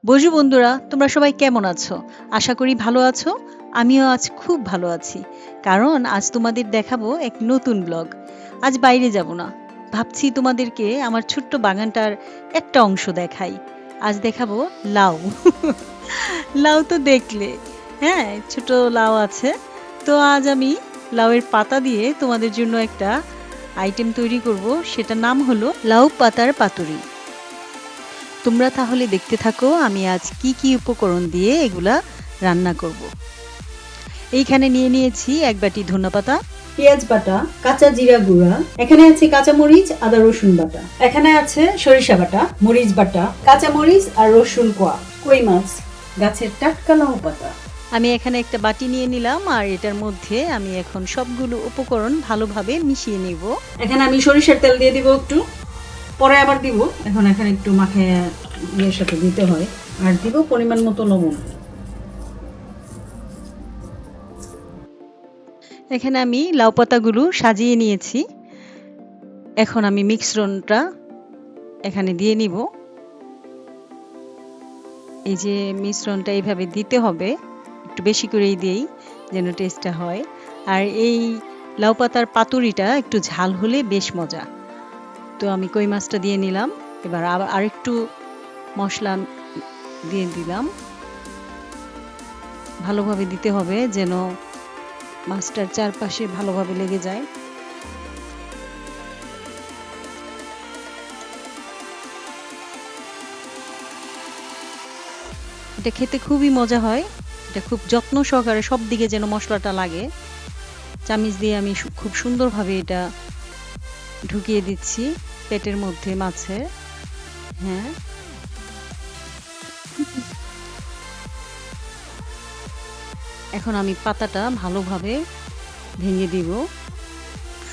বন্ধু বন্ধুরা, তোমরা সবাই কেমন আছো? আশা করি ভালো আছো। আমিও আজ খুব ভালো আছি, কারণ আজ তোমাদের দেখাবো এক নতুন ব্লগ। আজ বাইরে যাব না, ভাবছি তোমাদেরকে আমার ছোট্ট বাগানটার একটা অংশ দেখাই। আজ দেখাবো লাউ। লাউ তো দেখলে, হ্যাঁ, ছোট লাউ আছে। তো আজ আমি লাউয়ের পাতা দিয়ে তোমাদের জন্য একটা আইটেম তৈরি করব, সেটার নাম হলো লাউ পাতার পাতুরি। তোমরা তাহলে দেখতে থাকো আমি আজ কি কি উপকরণ দিয়ে এগুলা রান্না করব। এইখানে নিয়ে নিয়েছি এক বাটি ধনেপাতা, পেঁয়াজ বাটা, কাঁচা জিরা গুঁড়া, এখানে আছে কাঁচা মরিচ, আদা রসুন বাটা, এখানে আছে সরিষা বাটা, মরিচ বাটা, কাঁচা মরিচ আর রসুন কোয়া, কই মাছ, গাছের টাটকা লাউ পাতা। আমি এখানে একটা বাটি নিয়ে নিলাম, আর এটার মধ্যে আমি এখন সবগুলো উপকরণ ভালোভাবে মিশিয়ে নিব। এখানে আমি সরিষার তেল দিয়ে দিব একটু, পরে আবার দিব। এখন এখানে একটু মাখিয়ে ইয়ের সাথে দিতে হয়। আর দিব পরিমাণ মতো লবণ। এখানে আমি লাউ পাতাগুলো সাজিয়ে নিয়েছি। এখন আমি মিশ্রণটা এখানে দিয়ে নিব। এই যে মিশ্রণটা এইভাবে দিতে হবে, একটু বেশি করেই দিই যেন টেস্টটা হয়। আর এই লাউ পাতার পাতুরিটা একটু ঝাল হলে বেশ মজা। তো আমি কই মাছটা দিয়ে নিলাম। এবার আবার আরেকটু মশলা দিয়ে দিলাম। ভালোভাবে দিতে হবে যেন মাছটার চারপাশে ভালোভাবে লেগে যায়। এটা খেতে খুবই মজা হয়। এটা খুব যত্ন সহকারে সব দিকে যেন মশলাটা লাগে। চামিচ দিয়ে আমি খুব সুন্দরভাবে এটা ঢুকিয়ে দিচ্ছি পেটের মধ্যে মাছের। হ্যাঁ, এখন আমি পাতাটা ভালোভাবে ভেঙে দিব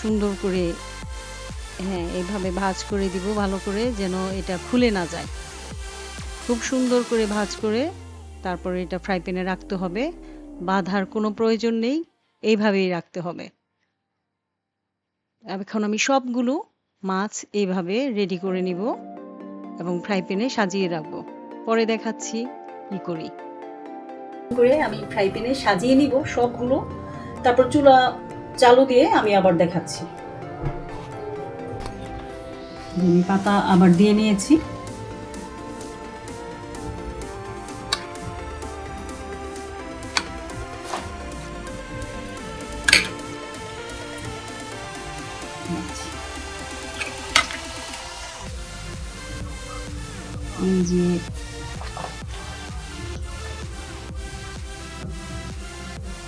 সুন্দর করে। হ্যাঁ, এইভাবে ভাঁজ করে দিব ভালো করে, যেন এটা খুলে না যায়। খুব সুন্দর করে ভাঁজ করে তারপরে এটা ফ্রাই প্যানে রাখতে হবে। বাঁধার কোনো প্রয়োজন নেই, এইভাবেই রাখতে হবে। এখন আমি সবগুলো মাছ এইভাবে রেডি করে নিব এবং ফ্রাই প্যানে সাজিয়ে রাখবো। পরে দেখাচ্ছি কি করি। করে আমি ফ্রাই প্যানে সাজিয়ে নিব সবগুলো, তারপর চুলা চালু দিয়ে আমি আবার দেখাচ্ছি। আমি পাতা আবার দিয়ে নিয়েছি। এই যে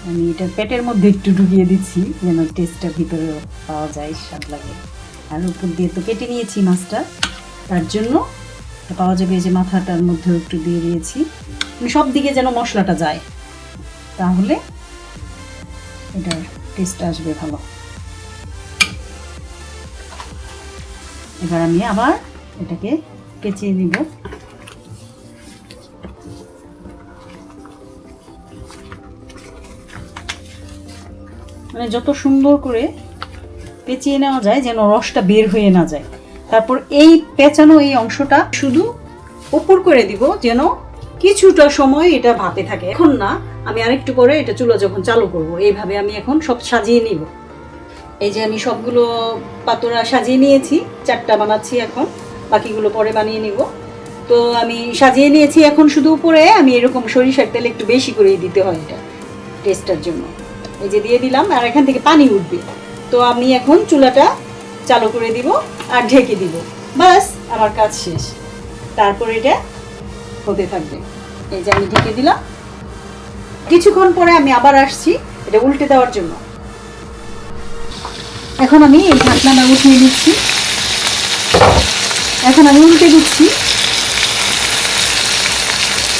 আমি এটা পেটের মধ্যে একটু ঢুকিয়ে দিচ্ছি যেন টেস্টটা ভিতরে পাওয়া যায়, স্বাদ লাগে। আর উপর দিয়ে তো কেটে নিয়েছি মাছটা, তার জন্য পাওয়া যাবে। এই যে মাথাটার মধ্যেও একটু দিয়ে দিয়েছি, সব দিকে যেন মশলাটা যায়, তাহলে এটার টেস্ট আসবে ভালো। এবার আমি আবার এটাকে পেঁচিয়ে নিব। মানে যত সুন্দর করে পেঁচিয়ে নেওয়া যায় যেন রসটা বের হয়ে না যায়। তারপর এই পেঁচানো এই অংশটা শুধু উপর করে দিব যেন কিছুটা সময় এটা ভাপে থাকে। এখন না, আমি আরেকটু পরে এটা চুলা যখন চালু করব, এইভাবে আমি এখন সব সাজিয়ে নিব। এই যে আমি সবগুলো পাতোড়া সাজিয়ে নিয়েছি, 4টা বানাচ্ছি এখন, বাকিগুলো পরে বানিয়ে নিব। তো আমি সাজিয়ে নিয়েছি, এখন শুধু উপরে আমি এরকম সরিষার তেল একটু বেশি করেই দিতে হয় এটা টেস্টের জন্য। এই যে দিয়ে দিলাম, আর এখান থেকে পানি উঠবে। তো আমি এখন চুলাটা চালু করে দিব আর ঢেকে দিব, বাস আমার কাজ শেষ। তারপর এটা হতে থাকবে। এই যে আমি ঢেকে দিলাম, কিছুক্ষণ পরে আমি আবার আসছি এটা উল্টে দেওয়ার জন্য। এখন আমি এই ঢাকনাটা উঠিয়ে দিচ্ছি, এখন আমি উল্টে দিচ্ছি,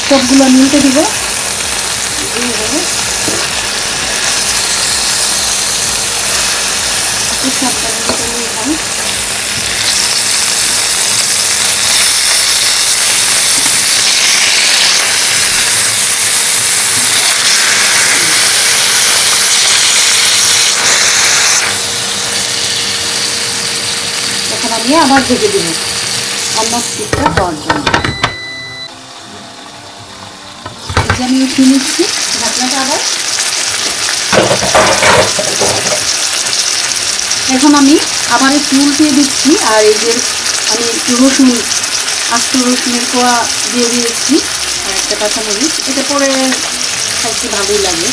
সবগুলো আমি উল্টে দিব। এখন আমি আবার ঢেকে দিব অন্য স্টিকটা হওয়ার জন্য। যে আমি উঠিয়ে নিচ্ছি ঢাকনাটা আবার। এখন আমি আবার একটু উল্টিয়ে দিচ্ছি, আর এই যে আমি একটু রসুন, আস্ত রসুনের কোয়া দিয়ে দিয়েছি আর একটা কাঁচামরিচ, এটা পরে খাইতে ভালোই লাগে।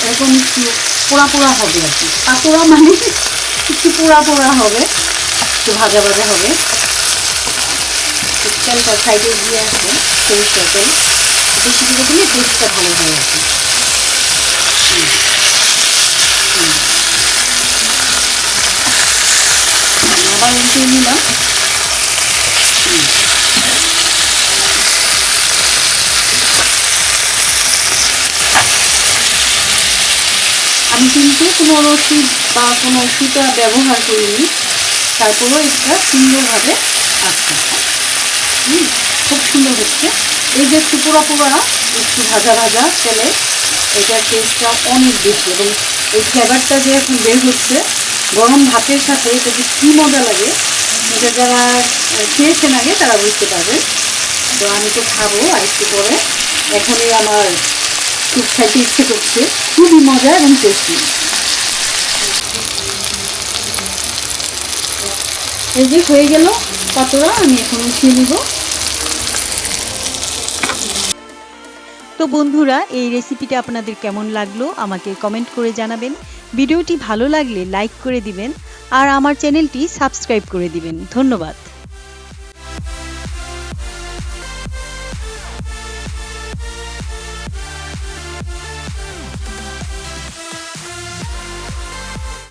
এরকম একটু পোড়া পোড়া হবে আর কি, পাকোড়া মানে একটু পোড়া পোড়া হবে, একটু ভাজা ভাজা হবে। তেলটা সাইডে দিয়ে আসবে, সরিষার তেল বেশি করে দিলে টেস্টটা ভালো হয় আর কি। আবার উল্টে নিলাম। আমি কিন্তু কোনো রশি বা কোনো সুতা ব্যবহার করিনি, তারপরেও এটা সুন্দরভাবে আসছে। খুব সুন্দর হচ্ছে। এই যে একটু পোড়া পোড়া, একটু ভাজা ভাজা তেলে, এটার টেস্টটা অনেক বেশি, এবং এই ফ্লেভারটা যে এখন বের হচ্ছে গরম ভাতের সাথে, এটা যে কী মজা লাগে, এটা যারা খেয়েছেন আগে তারা বুঝতে পারবেন। তো আমি তো খাবো আর একটু পরে, এখনই আমার খুব খাইতে ইচ্ছে করছে। খুবই মজা এবং টেস্টি। এই যে হয়ে গেল পাতোড়া, আমি এখন উঠিয়ে নিব। তো বন্ধুরা, এই রেসিপিটা আপনাদের কেমন লাগলো আমাকে কমেন্ট করে জানাবেন। ভিডিওটি ভালো লাগলে লাইক করে দিবেন আর আমার চ্যানেলটি সাবস্ক্রাইব করে দিবেন। ধন্যবাদ।